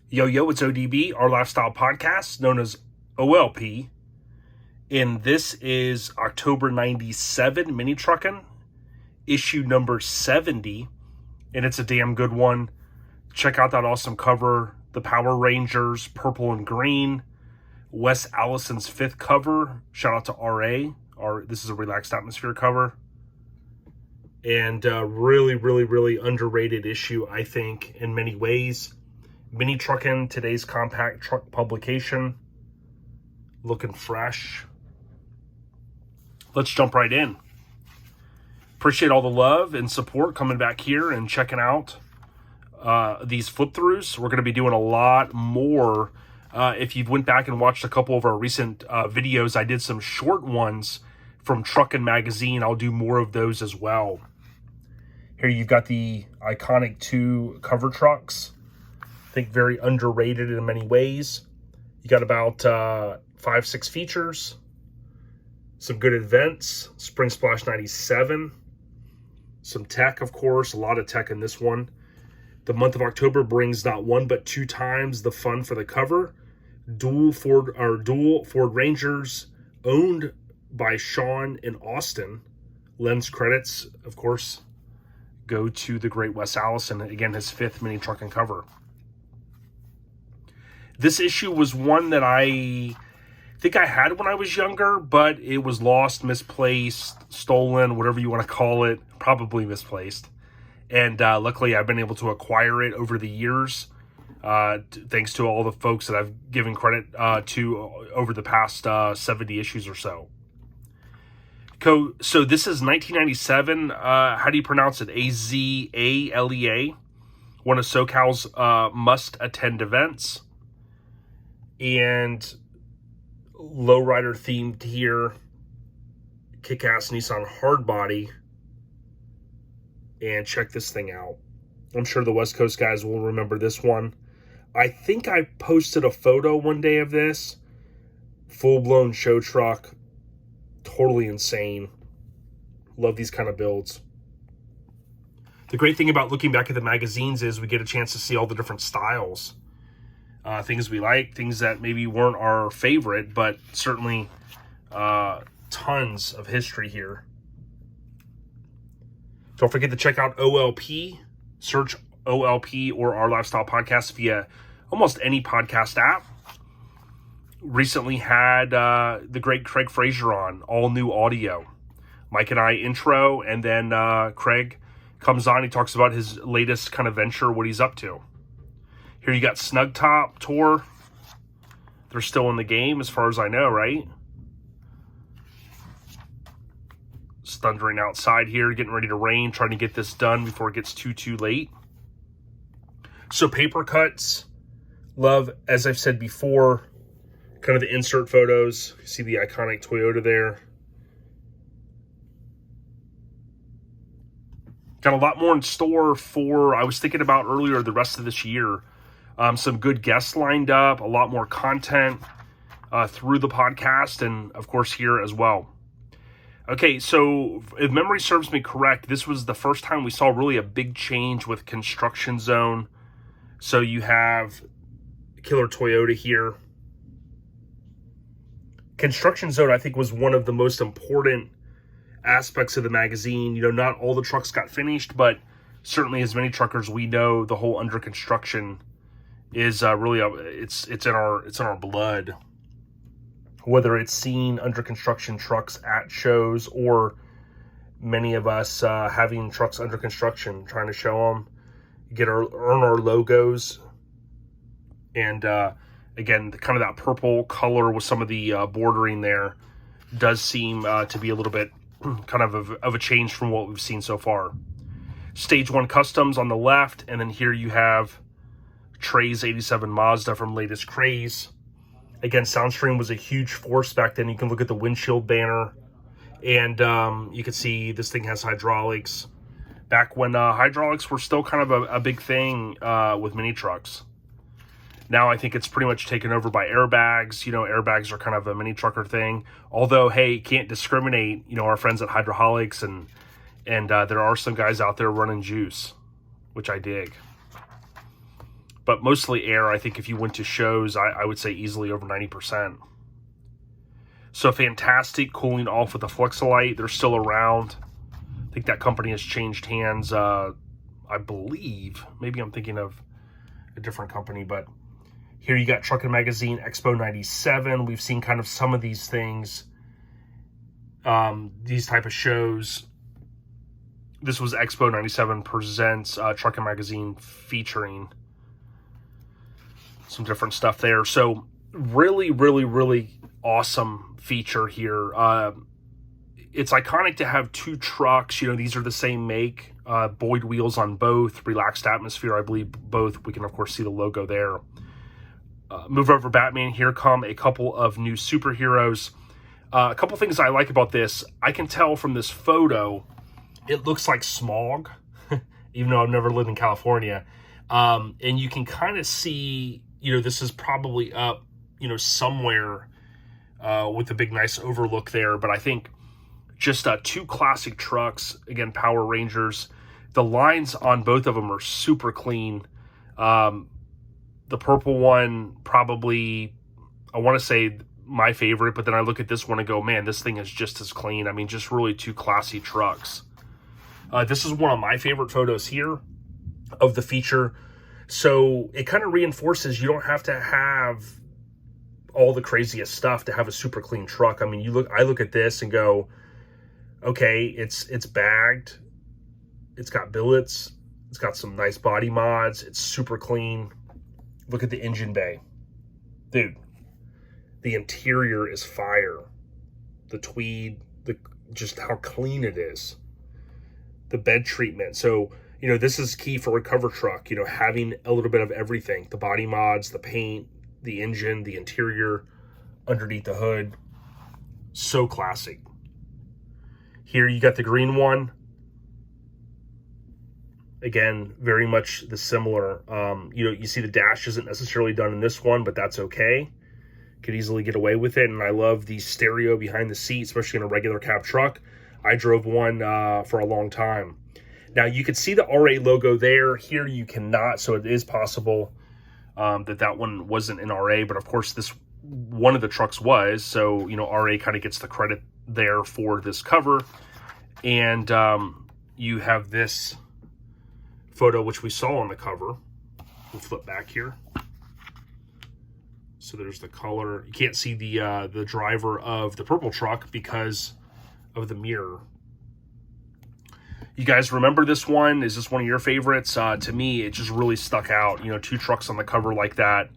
Yo, it's ODB, our lifestyle podcast known as OLP. And this is October 97 Mini Truckin, issue number 70. And it's a damn good one. Check out that awesome cover. The Power Rangers, purple and green. Wes Allison's 5th cover. Shout out to RA. This is a Relaxed Atmosphere cover. And really underrated issue, I think, in many ways. Mini Truckin, today's compact truck publication. Looking fresh. Let's jump right in. Appreciate all the love and support coming back here and checking out these flip-throughs. We're going to be doing a lot more. If you've went back and watched a couple of our recent videos, I did some short ones from Truckin magazine. I'll do more of those as well. Here you've got the iconic 2 cover trucks. I think very underrated in many ways. You got about 5-6 features. Some good events. Spring Splash 97. Some tech, of course. A lot of tech in this one. The month of October brings not one but 2 times the fun for the cover. Dual Ford Rangers owned by Shaun and Austin. Lens credits, of course, go to the great Wes Allison. Again, his 5th Mini Truckin cover. This issue was one that I think I had when I was younger, but it was lost, misplaced, stolen, whatever you want to call it. Probably misplaced. And luckily, I've been able to acquire it over the years, thanks to all the folks that I've given credit to over the past 70 issues or so. So this is 1997. How do you pronounce it? Azalea. One of SoCal's must-attend events. And lowrider themed here. Kick-ass Nissan hardbody. And check this thing out. I'm sure the West Coast guys will remember this one. I think I posted a photo one day of this. Full-blown show truck. Totally insane. Love these kind of builds. The great thing about looking back at the magazines is we get a chance to see all the different styles. Things we like, things that maybe weren't our favorite, but certainly tons of history here. Don't forget to check out OLP. Search OLP or Our Lifestyle Podcast via almost any podcast app. Recently had the great Craig Fraser on, all new audio. Mike and I intro, and then Craig comes on. He talks about his latest kind of venture, what he's up to. Here you got Snug Top Tour. They're still in the game as far as I know, right? It's thundering outside here, getting ready to rain, trying to get this done before it gets too late. So paper cuts. Love, as I've said before, kind of the insert photos. You see the iconic Toyota there. Got a lot more in store for, I was thinking about earlier, the rest of this year. Some good guests lined up, a lot more content through the podcast, and of course here as well. Okay, so if memory serves me correct, this was the first time we saw really a big change with Construction Zone. So you have Killer Toyota here. Construction Zone, I think, was one of the most important aspects of the magazine. You know, not all the trucks got finished, but certainly as many truckers we know, the whole under construction is really it's in our blood. Whether it's seeing under construction trucks at shows or many of us having trucks under construction, trying to show them, earn our logos, and again, kind of that purple color with some of the bordering there does seem to be a little bit kind of a change from what we've seen so far. Stage 1 Customs on the left, and then here you have Trey's 87 Mazda from latest craze. Again, Soundstream was a huge force back then. You can look at the windshield banner, and you can see this thing has hydraulics. Back when hydraulics were still kind of a big thing with mini trucks. Now I think it's pretty much taken over by airbags. You know, airbags are kind of a mini trucker thing. Although, hey, can't discriminate. You know, our friends at Hydraulics, and there are some guys out there running juice, which I dig. but mostly air. I think if you went to shows, I would say easily over 90%. So fantastic cooling off with the Flexolite. They're still around. I think that company has changed hands, I believe. Maybe I'm thinking of a different company, but here you got Truckin Magazine Expo 97. We've seen kind of some of these things, these type of shows. This was Expo 97 presents Truckin Magazine, featuring some different stuff there. So really, really, really awesome feature here. It's iconic to have two trucks. You know, these are the same make. Boyd wheels on both. Relaxed atmosphere, I believe, both. We can, of course, see the logo there. Move over Batman. Here come a couple of new superheroes. A couple things I like about this. I can tell from this photo, it looks like smog, even though I've never lived in California. And you can kind of see, you know, this is probably up, you know, somewhere with a big, nice overlook there. But I think just two classic trucks, again, Power Rangers. The lines on both of them are super clean. The purple one, probably, I want to say my favorite, but then I look at this one and go, man, this thing is just as clean. I mean, just really two classy trucks. This is one of my favorite photos here of the feature. So it kind of reinforces you don't have to have all the craziest stuff to have a super clean truck. I mean, I look at this and go, okay, it's bagged, it's got billets, it's got some nice body mods, it's super clean. Look at the engine bay. Dude, the interior is fire. The tweed, just how clean it is. The bed treatment. So, you know, this is key for a cover truck, you know, having a little bit of everything. The body mods, the paint, the engine, the interior, underneath the hood. So classic. Here you got the green one. Again, very much the similar. You know, you see the dash isn't necessarily done in this one, but that's okay. Could easily get away with it. And I love the stereo behind the seat, especially in a regular cab truck. I drove one for a long time. Now, you can see the RA logo there. Here you cannot, so it is possible that one wasn't in RA. But, of course, this one of the trucks was. So, you know, RA kind of gets the credit there for this cover. And you have this photo, which we saw on the cover. We'll flip back here. So there's the color. You can't see the driver of the purple truck because of the mirror. You guys remember this one? Is this one of your favorites? To me, it just really stuck out. You know, two trucks on the cover like that.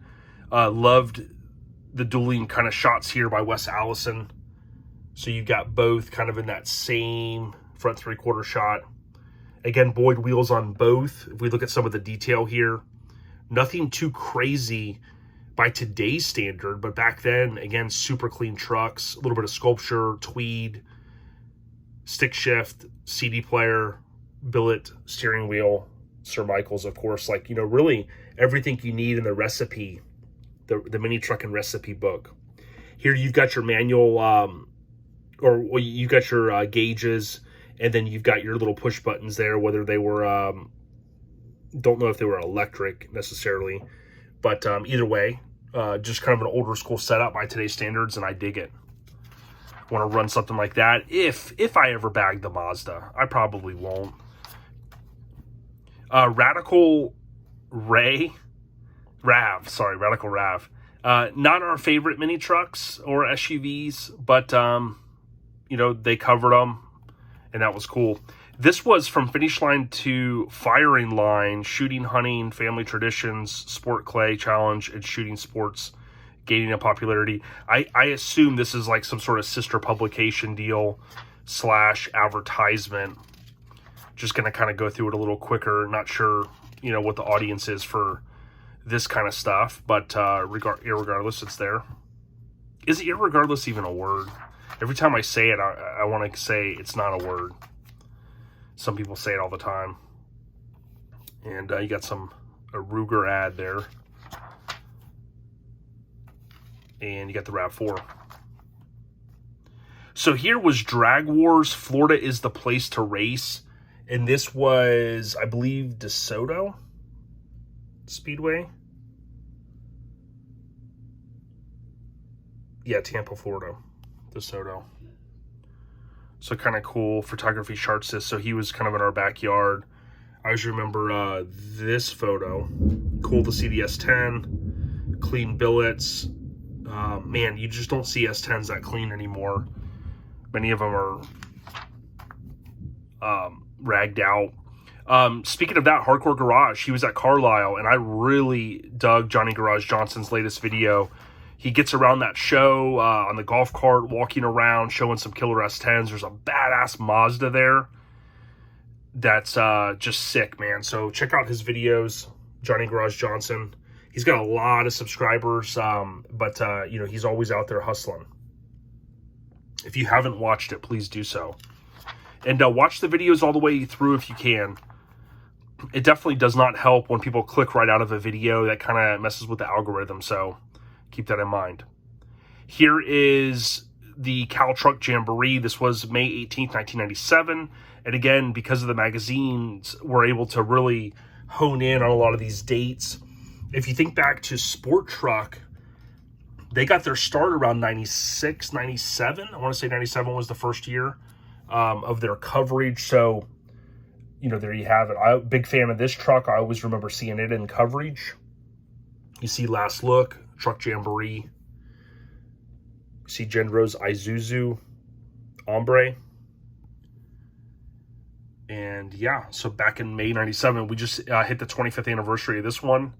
Loved the dueling kind of shots here by Wes Allison. So you've got both kind of in that same front three-quarter shot. Again, Boyd wheels on both. If we look at some of the detail here, nothing too crazy by today's standard, but back then, again, super clean trucks, a little bit of sculpture, tweed, stick shift, CD player, billet, steering wheel, Sir Michael's, of course, like, you know, really everything you need in the recipe, the Mini Truckin recipe book. Here you've got your manual, or you got your gauges, and then you've got your little push buttons there, whether they were, don't know if they were electric necessarily, but either way, just kind of an older school setup by today's standards, and I dig it. Want to run something like that if I ever bag the Mazda. I probably won't. Radical Rav. Not our favorite mini trucks or SUVs, but you know, they covered them, and that was cool. This was from finish line to firing line, shooting, hunting, family traditions, sport clay challenge, and shooting sports, gaining in popularity. I assume this is like some sort of sister publication deal / advertisement. Just going to kind of go through it a little quicker. Not sure, you know, what the audience is for this kind of stuff, but irregardless, it's there. Is irregardless even a word? Every time I say it, I want to say it's not a word. Some people say it all the time. And you got a Ruger ad there. And you got the RAV4. So here was Drag Wars, Florida is the place to race. And this was, I believe, DeSoto Speedway. Yeah, Tampa, Florida, DeSoto. So kind of cool. Photography Shartsis. So he was kind of in our backyard. I always remember this photo. Cool to see the S10. Clean billets. Man, you just don't see S10s that clean anymore. Many of them are ragged out. Speaking of that, Hardcore Garage, he was at Carlisle, and I really dug Johnny Garage Johnson's latest video. He gets around that show on the golf cart, walking around, showing some killer S10s. There's a badass Mazda there that's just sick, man. So check out his videos, Johnny Garage Johnson. He's got a lot of subscribers, but you know, he's always out there hustling. If you haven't watched it, please do so. And watch the videos all the way through if you can. It definitely does not help when people click right out of a video. That kind of messes with the algorithm, so keep that in mind. Here is the Cal Truck Jamboree. This was May 18th, 1997. And again, because of the magazines, we're able to really hone in on a lot of these dates. If you think back to Sport Truck, they got their start around 96, 97. I want to say 97 was the first year of their coverage. So, you know, there you have it. I'm a big fan of this truck. I always remember seeing it in coverage. You see Last Look, Truck Jamboree. You see Gendro's Isuzu Ombre. And yeah, so back in May 97, we just hit the 25th anniversary of this one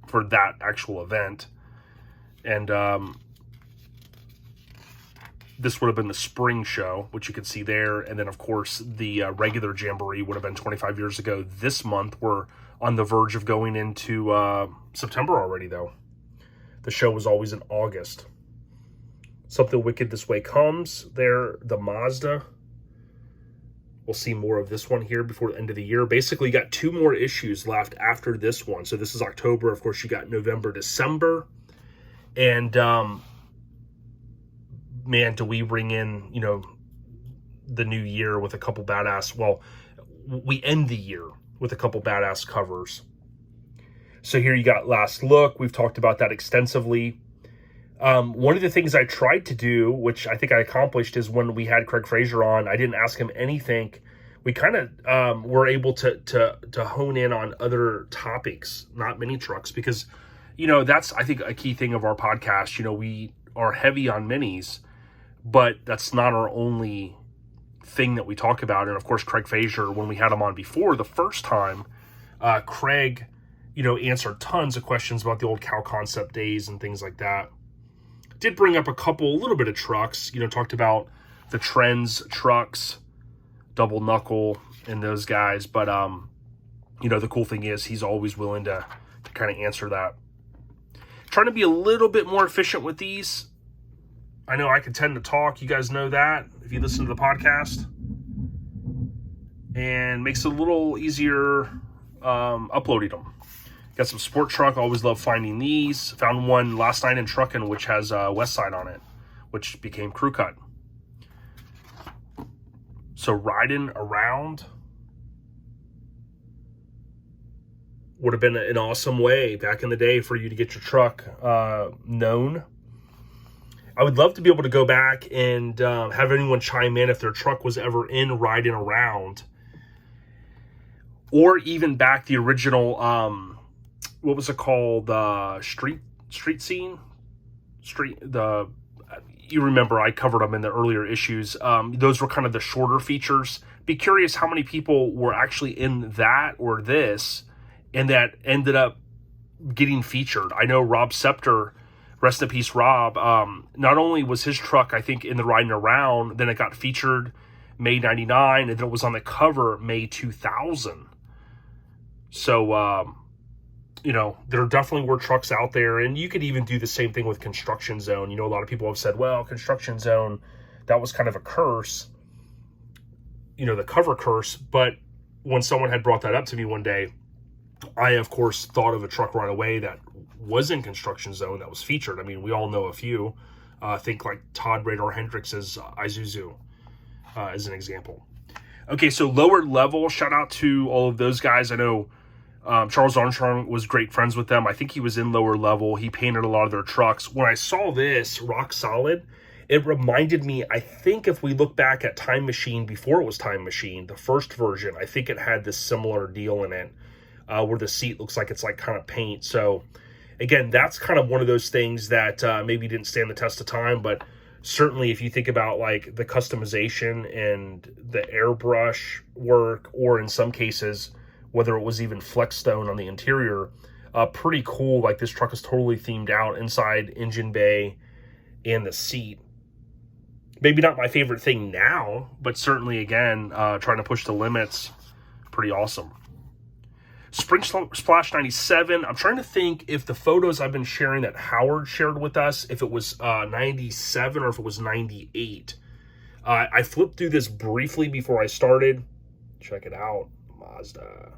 for that actual event. And this would have been the spring show, which you can see there. And then, of course, the regular Jamboree would have been 25 years ago this month. We're on the verge of going into September already, though. The show was always in August. Something Wicked This Way Comes there, the Mazda. We'll see more of this one here before the end of the year. Basically, you got 2 more issues left after this one. So this is October. Of course, you got November, December. And, man, do we bring in, you know, the new year with a couple badass... Well, we end the year with a couple badass covers. So here you got Last Look. We've talked about that extensively. One of the things I tried to do, which I think I accomplished, is when we had Craig Fraser on, I didn't ask him anything. We kind of were able to hone in on other topics, not mini trucks, because, you know, that's, I think, a key thing of our podcast. You know, we are heavy on minis, but that's not our only thing that we talk about. And of course, Craig Fraser, when we had him on before, the first time, Craig, you know, answered tons of questions about the old Cal Concept days and things like that. Did bring up a little bit of trucks, you know, talked about the Trends trucks, Double Knuckle, and those guys. But, you know, the cool thing is he's always willing to kind of answer that. Trying to be a little bit more efficient with these. I know I can tend to talk. You guys know that if you listen to the podcast. And makes it a little easier uploading them. Got some Sport Truck. Always love finding these. Found one last night in Truckin, which has West Side on it, which became Crew Cut. So riding around would have been an awesome way back in the day for you to get your truck known. I would love to be able to go back and have anyone chime in if their truck was ever in riding around. Or even back the original... what was it called? Street Scene? You remember I covered them in the earlier issues. Those were kind of the shorter features. Be curious how many people were actually in that or this and that ended up getting featured. I know Rob Scepter, rest in peace, Rob. Not only was his truck, I think, in the riding around, then it got featured May 99, and then it was on the cover May 2000. So, you know, there definitely were trucks out there, and you could even do the same thing with Construction Zone. You know, a lot of people have said, well, Construction Zone, that was kind of a curse, you know, the cover curse. But when someone had brought that up to me one day, I, of course, thought of a truck right away that was in Construction Zone that was featured. I mean, we all know a few. Think like Todd Radar Hendrix's Isuzu as an example. Okay, so lower level, shout out to all of those guys. I know Charles Armstrong was great friends with them. I think he was in lower level. He painted a lot of their trucks. When I saw this, Rock Solid, it reminded me, I think if we look back at Time Machine, before it was Time Machine, the first version, I think it had this similar deal in it, where the seat looks like it's like kind of paint. So again, that's kind of one of those things that maybe didn't stand the test of time, but certainly if you think about like the customization and the airbrush work, or in some cases, whether it was even flex stone on the interior, pretty cool. Like this truck is totally themed out inside, engine bay, and the seat. Maybe not my favorite thing now, but certainly again, trying to push the limits, pretty awesome. Spring Splash 97. I'm trying to think if the photos I've been sharing that Howard shared with us, if it was 97 or if it was 98. I flipped through this briefly before I started. Check it out, Mazda.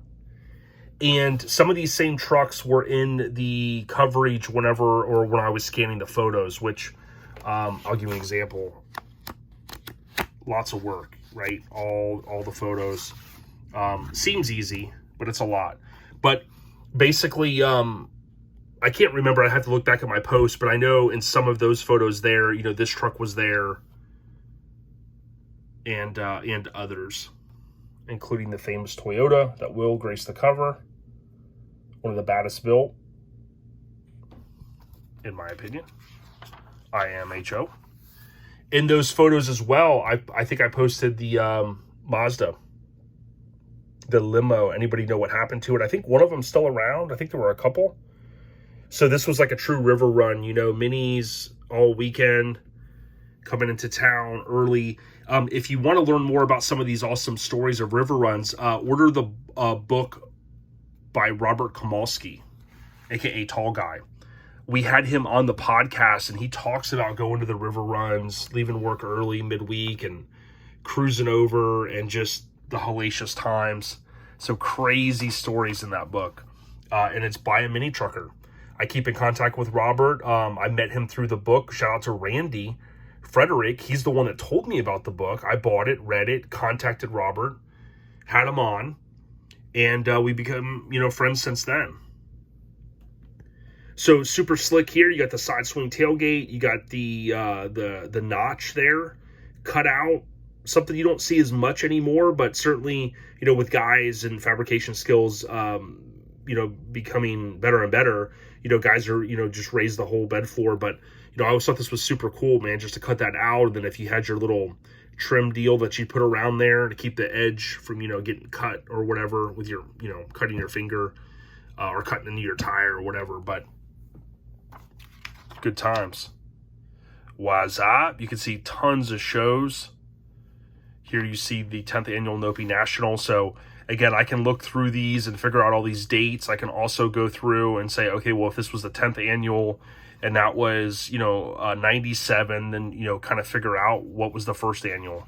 And some of these same trucks were in the coverage when I was scanning the photos, which I'll give you an example. Lots of work, right? All the photos. Seems easy, but it's a lot. But basically, I can't remember. I have to look back at my post, but I know in some of those photos there, you know, this truck was there, and others, including the famous Toyota that will grace the cover. One of the baddest built, in my opinion. IMHO. In those photos as well, I think I posted the Mazda, the limo. Anybody know what happened to it? I think one of them's still around. I think there were a couple. So this was like a true river run, you know, minis all weekend, coming into town early. If you want to learn more about some of these awesome stories of river runs, order the book by Robert Kowalski, aka Tall Guy. We had him on the podcast, and he talks about going to the river runs, leaving work early midweek, and cruising over, and just the hellacious times. So crazy stories in that book. And it's by a mini trucker. I keep in contact with Robert. I met him through the book. Shout out to Randy Frederick. He's the one that told me about the book. I bought it, read it, contacted Robert, had him on, and we become, you know, friends since then. So super slick here. You got the side swing tailgate. You got the notch there cut out. Something you don't see as much anymore, but certainly, you know, with guys and fabrication skills, you know, becoming better and better, you know, guys are, you know, just raise the whole bed floor. But, you know, I always thought this was super cool, man, just to cut that out. And then if you had your little trim deal that you put around there to keep the edge from, you know, getting cut or whatever with your, you know, cutting your finger or cutting into your tire or whatever. But good times. What's up? You can see tons of shows. Here you see the 10th annual Nopi National. So again, I can look through these and figure out all these dates. I can also go through and say, okay, well, if this was the 10th annual and that was, you know, 97, then, you know, kind of figure out what was the first annual.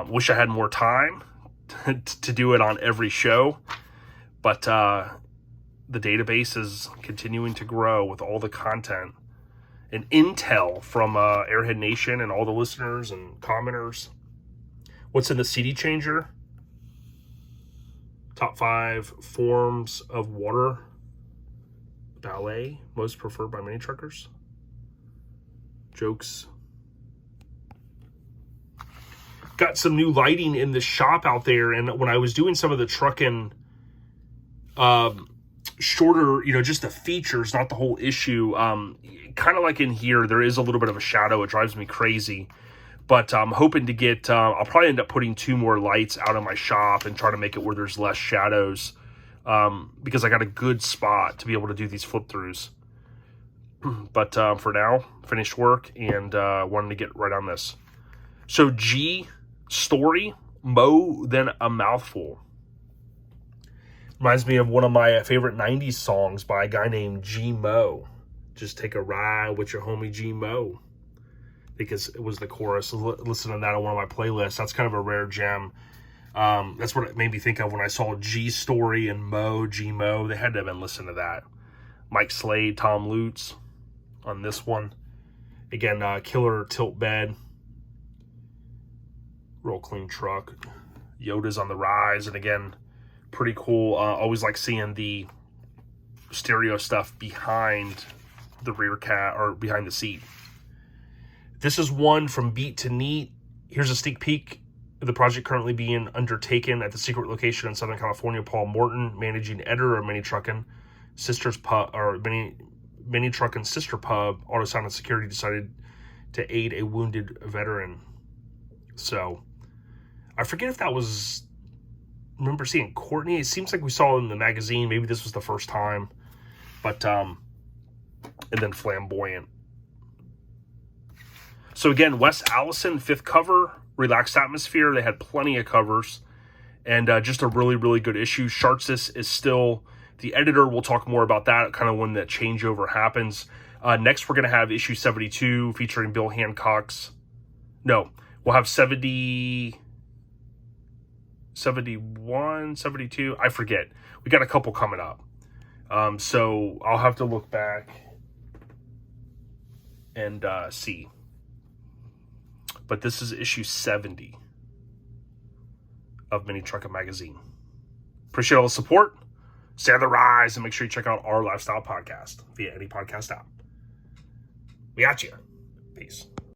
Wish I had more time to do it on every show, but the database is continuing to grow with all the content and intel from Airhead Nation and all the listeners and commenters. What's in the CD changer? Top 5 forms of water ballet most preferred by mini truckers. Jokes. Got some new lighting in the shop out there, and when I was doing some of the Truckin shorter, you know, just the features, not the whole issue, kind of like in here, there is a little bit of a shadow. It drives me crazy. But I'm hoping to get, I'll probably end up putting 2 more lights out in my shop and try to make it where there's less shadows, because I got a good spot to be able to do these flip throughs. But for now, finished work and wanted to get right on this. So G story, Mo Then a Mouthful. Reminds me of one of my favorite 90s songs by a guy named G Mo. Just take a ride with your homie G Mo. Because it was the chorus. Listen to that on one of my playlists. That's kind of a rare gem. That's what it made me think of when I saw G Story and G Mo. They had to have been listening to that. Mike Slade, Tom Lutz on this one. Again, killer tilt bed. Real clean truck. Yoda's on the rise. And again, pretty cool. Always like seeing the stereo stuff behind the rear or behind the seat. This is one from Beat to Neat. Here's a sneak peek of the project currently being undertaken at the secret location in Southern California. Paul Morton, managing editor of Mini Truckin' Sisters Pub, or Mini Truckin' Sister Pub, Auto Sound and Security, decided to aid a wounded veteran. So I forget if that was, remember seeing Courtney. It seems like we saw it in the magazine. Maybe this was the first time, but and then Flamboyant. So again, Wes Allison, 5th cover, Relaxed Atmosphere. They had plenty of covers, and just a really, really good issue. Shartsis is still the editor. We'll talk more about that kind of when that changeover happens. Next, we're going to have issue 72 featuring Bill Hancock's. No, we'll have 70, 71, 72. I forget. We got a couple coming up. So I'll have to look back and see. But this is issue 70 of Mini Truckin' Magazine. Appreciate all the support. Stay on the rise, and make sure you check out our lifestyle podcast via any podcast app. We got you. Peace.